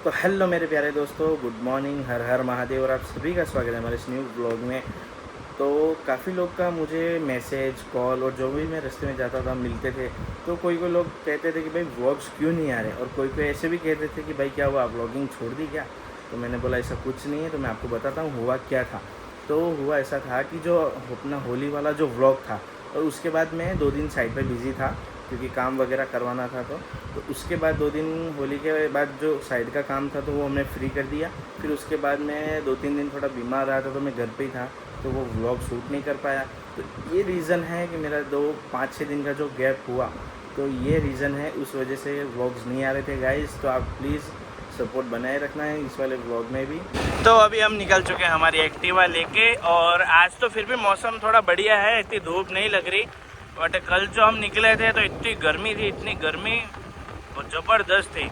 तो हेलो मेरे प्यारे दोस्तों, गुड मॉर्निंग, हर हर महादेव। और आप सभी का स्वागत है हमारे इस न्यू ब्लॉग में। तो काफ़ी लोग का मुझे मैसेज, कॉल और जो भी मैं रास्ते में जाता था मिलते थे। तो कोई कोई लोग कहते थे कि भाई व्लॉग्स क्यों नहीं आ रहे, और कोई कोई ऐसे भी कहते थे कि भाई क्या हुआ, व्लॉगिंग छोड़ दी क्या। तो मैंने बोला ऐसा कुछ नहीं है। तो मैं आपको बताता हूँ हुआ क्या था। तो हुआ ऐसा था कि जो अपना होली वाला जो व्लॉग था, और उसके बाद मैं 2 दिन साइड पे बिज़ी था क्योंकि काम वगैरह करवाना था। तो उसके बाद 2 दिन होली के बाद जो साइड का काम था तो वो हमने फ्री कर दिया। फिर उसके बाद मैं 2-3 दिन थोड़ा बीमार रहा था, तो मैं घर पे ही था, तो वो व्लॉग शूट नहीं कर पाया। तो ये रीज़न है कि मेरा 5-6 दिन का जो गैप हुआ, तो ये रीज़न है, उस वजह से व्लॉग्स नहीं आ रहे थे गाइस। तो आप प्लीज़ सपोर्ट बनाए रखना है इस वाले व्लॉग में भी। तो अभी हम निकल चुके हैं हमारी एक्टिवा लेके, और आज तो फिर भी मौसम थोड़ा बढ़िया है, इतनी धूप नहीं लग रही। बट कल जो हम निकले थे तो इतनी गर्मी थी, इतनी गर्मी और ज़बरदस्त थी।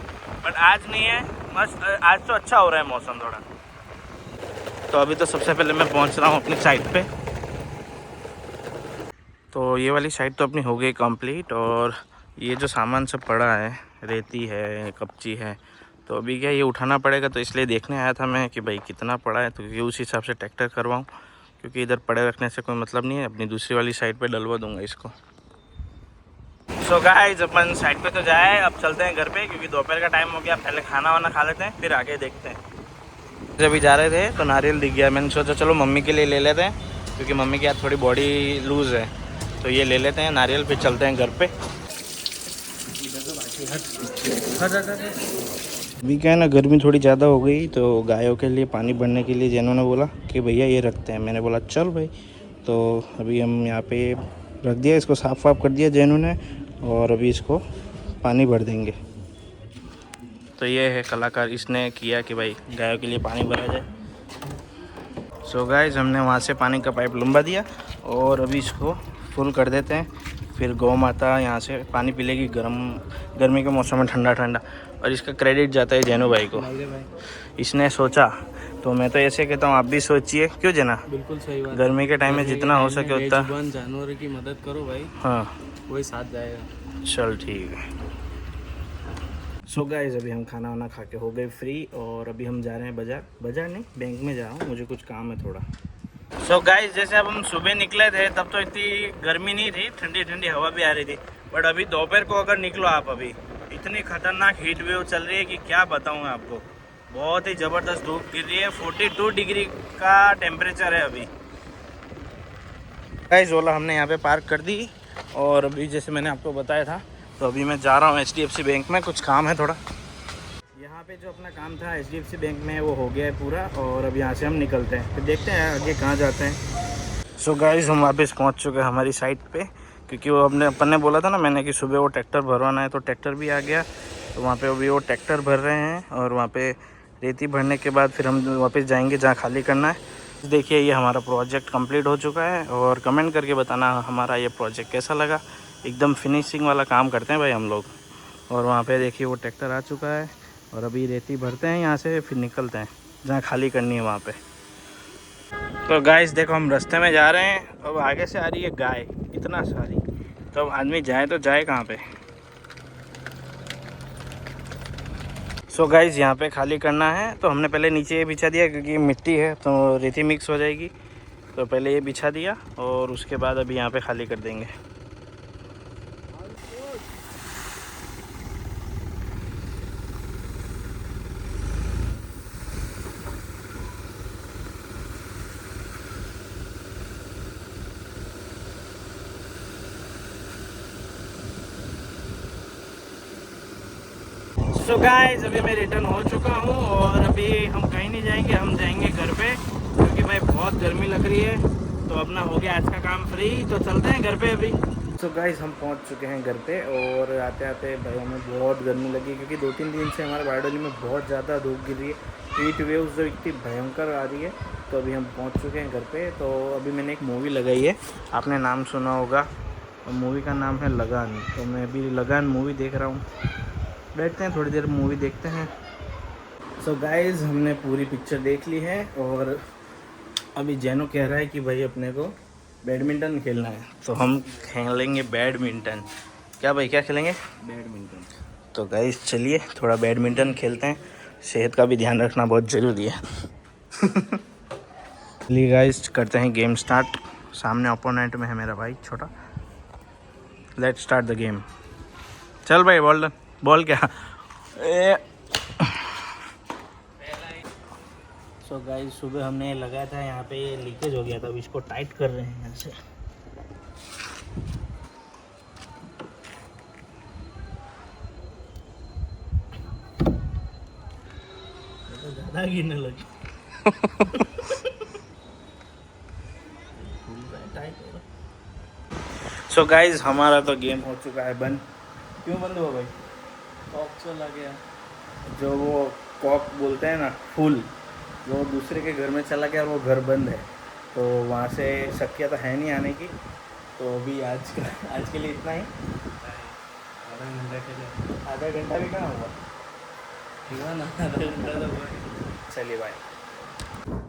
बट आज नहीं है, मस्त। आज तो अच्छा हो रहा है मौसम थोड़ा। तो अभी तो सबसे पहले मैं पहुंच रहा हूँ अपनी साइट पे। तो ये वाली साइट तो अपनी हो गई कंप्लीट, और ये जो सामान सब पड़ा है, रेती है, कपची है, तो अभी क्या ये उठाना पड़ेगा। तो इसलिए देखने आया था मैं कि भाई कितना पड़ा है, तो क्योंकि उस हिसाब से ट्रैक्टर करवाऊँ, क्योंकि इधर पड़े रखने से कोई मतलब नहीं है। अपनी दूसरी वाली साइट पे डलवा दूंगा इसको। सो गाइस, अपन साइड पे तो जाए, अब चलते हैं घर पे, क्योंकि दोपहर का टाइम हो गया। पहले खाना वाना खा लेते हैं, फिर आगे देखते हैं। जब भी जा रहे थे तो नारियल दिख गया, मैंने सोचा चलो मम्मी के लिए ले लेते हैं, क्योंकि मम्मी की यार थोड़ी बॉडी लूज़ है। तो ये ले लेते हैं नारियल, फिर चलते हैं घर पे। अभी क्या है ना, गर्मी थोड़ी ज़्यादा हो गई, तो गायों के लिए पानी भरने के लिए जैनों ने बोला कि भैया ये रखते हैं। मैंने बोला चल भाई। तो अभी हम यहाँ पे रख दिया, इसको साफ़ वाफ कर दिया जैनों ने, और अभी इसको पानी भर देंगे। तो ये है कलाकार, इसने किया कि भाई गायों के लिए पानी भरा जाए। सो गाइस, हमने वहाँ से पानी का पाइप लंबा दिया, और अभी इसको फुल कर देते हैं। फिर गौ माता यहाँ से पानी पी लेगी, गर्मी के मौसम में ठंडा ठंडा। और इसका क्रेडिट जाता है जैनो भाई को, इसने सोचा। तो मैं तो ऐसे कहता हूँ, आप भी सोचिए, क्यों जना। बिल्कुल सही बात। गर्मी के टाइम में जितना हो सके उतना जानवर की मदद करो भाई। हाँ, वही साथ जाएगा। चल ठीक है। सो गाइस, अभी हम खाना वाना खा के हो गए फ्री, और अभी हम जा रहे हैं बाजार नहीं, बैंक में जा रहा हूँ, मुझे कुछ काम है थोड़ा। सो गाइस, जैसे अब हम सुबह निकले थे तब तो इतनी गर्मी नहीं थी, ठंडी ठंडी हवा भी आ रही थी। बट अभी दोपहर को अगर निकलो आप, अभी इतनी खतरनाक हीट वेव चल रही है कि क्या बताऊँ आपको। बहुत ही ज़बरदस्त धूप गिर रही है, 42 डिग्री का टेम्परेचर है अभी। गाइस, ओला हमने यहाँ पे पार्क कर दी, और अभी जैसे मैंने आपको बताया था, तो अभी मैं जा रहा हूँ HDFC बैंक में, कुछ काम है थोड़ा। यहाँ पे जो अपना काम था HDFC बैंक में वो हो गया है पूरा, और अब यहाँ से हम निकलते हैं, फिर देखते हैं आगे कहाँ जाते हैं। सो गाइस, हम वापस पहुँच चुके हैं हमारी साइट पे, क्योंकि वो अपन ने बोला था ना मैंने कि सुबह वो ट्रैक्टर भरवाना है, तो ट्रैक्टर भी आ गया। तो वहाँ पे अभी वो ट्रैक्टर भर रहे हैं, और वहाँ पे रेती भरने के बाद फिर हम वापस जाएंगे जहाँ खाली करना है। देखिए, ये हमारा प्रोजेक्ट कंप्लीट हो चुका है, और कमेंट करके बताना हमारा ये प्रोजेक्ट कैसा लगा। एकदम फिनिशिंग वाला काम करते हैं भाई हम लोग। और वहाँ पे देखिए वो ट्रैक्टर आ चुका है, और अभी रेती भरते हैं यहाँ से, फिर निकलते हैं जहाँ खाली करनी है वहाँ पे। तो गाइस देखो, हम रास्ते में जा रहे हैं, अब आगे से आ रही है गाय इतना सारी। तो अब आदमी जाए तो जाए कहाँ पे। सो गाइस, यहाँ पे खाली करना है, तो हमने पहले नीचे ये बिछा दिया, क्योंकि मिट्टी है तो रेती मिक्स हो जाएगी। तो पहले ये बिछा दिया, और उसके बाद अभी यहाँ पे खाली कर देंगे। सो गाइस, अभी मैं रिटर्न हो चुका हूँ, और अभी हम कहीं नहीं जाएंगे, हम जाएंगे घर पे, क्योंकि भाई बहुत गर्मी लग रही है। तो अपना हो गया आज का काम फ्री, तो चलते हैं घर पे अभी। सो गाइस, हम पहुँच चुके हैं घर पे, और आते आते भाई हमें बहुत गर्मी लगी, क्योंकि 2-3 दिन से हमारे बारडोली में बहुत ज़्यादा धूप गिर रही है, हीट वेव्स जो इतनी भयंकर आ रही है। तो अभी हम पहुँच चुके हैं घर पे। तो अभी मैंने एक मूवी लगाई है, आपने नाम सुना होगा, मूवी का नाम है लगान। तो मैं अभी लगान मूवी देख रहा हूँ, बैठते हैं थोड़ी देर मूवी देखते हैं। सो गाइस, हमने पूरी पिक्चर देख ली है, और अभी जैनो कह रहा है कि भाई अपने को बैडमिंटन खेलना है, तो हम खेलेंगे बैडमिंटन। क्या भाई, क्या खेलेंगे? बैडमिंटन। तो गाइस चलिए थोड़ा बैडमिंटन खेलते हैं। सेहत का भी ध्यान रखना बहुत ज़रूरी है। चलिए गाइस करते हैं गेम स्टार्ट। सामने ओपोनेंट में है मेरा भाई छोटा। Let's start the game. चल भाई बॉल क्या। सो गाइस सुबह हमने लगाया था यहाँ पे, ये लीकेज हो गया था, अब इसको टाइट कर रहे हैं यहाँ से। तो ज़्यादा गिरने लगी। सो गाइस हमारा तो गेम हो चुका है बंद। क्यों बंद हुआ भाई? कॉक चला गया। जो वो कॉक बोलते हैं ना, फूल, वो दूसरे के घर में चला गया और वो घर बंद है, तो वहाँ से शक्यता है नहीं आने की। तो अभी आज के लिए इतना ही। आधा घंटा के लिए आधा घंटा भी कहाँ हुआ। हुआ ना, आधा घंटा तो हुआ। चलिए बाय।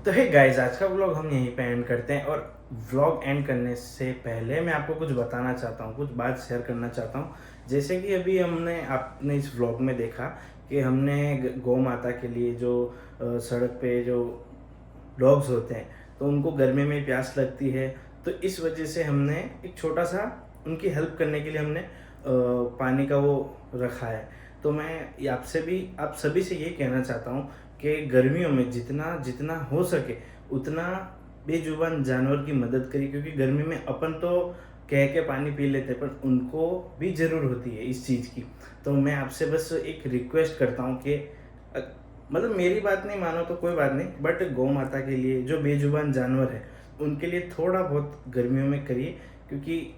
तो हे गाइस, आज का व्लॉग हम यहीं पे एंड करते हैं। और व्लॉग एंड करने से पहले मैं आपको कुछ बताना चाहता हूँ, कुछ बात शेयर करना चाहता हूँ। जैसे कि अभी आपने इस व्लॉग में देखा कि हमने गौ माता के लिए जो सड़क पे जो डॉग्स होते हैं, तो उनको गर्मी में प्यास लगती है, तो इस वजह से हमने एक छोटा सा उनकी हेल्प करने के लिए हमने पानी का वो रखा है। तो मैं आप सभी से ये कहना चाहता हूँ कि गर्मियों में जितना जितना हो सके उतना बेजुबान जानवर की मदद करिए, क्योंकि गर्मी में अपन तो कह के पानी पी लेते हैं, पर उनको भी ज़रूर होती है इस चीज़ की। तो मैं आपसे बस एक रिक्वेस्ट करता हूँ कि मतलब मेरी बात नहीं मानो तो कोई बात नहीं, बट गौ माता के लिए जो बेजुबान जानवर है उनके लिए थोड़ा बहुत गर्मियों में करिए, क्योंकि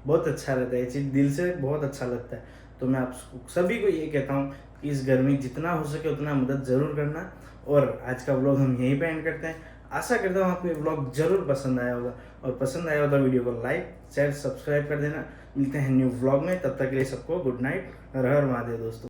बहुत अच्छा रहता है ये चीज़, दिल से बहुत अच्छा लगता है। तो मैं आप सभी को ये कहता हूँ कि इस गर्मी जितना हो सके उतना मदद ज़रूर करना। और आज का व्लॉग हम यहीं पे एंड करते हैं। आशा करता हूँ आपको ये व्लॉग ज़रूर पसंद आया होगा, और पसंद आया होगा तो वीडियो को लाइक शेयर सब्सक्राइब कर देना। मिलते हैं न्यू व्लॉग में, तब तक के लिए सबको गुड नाइट। हर हर महादेव दोस्तों।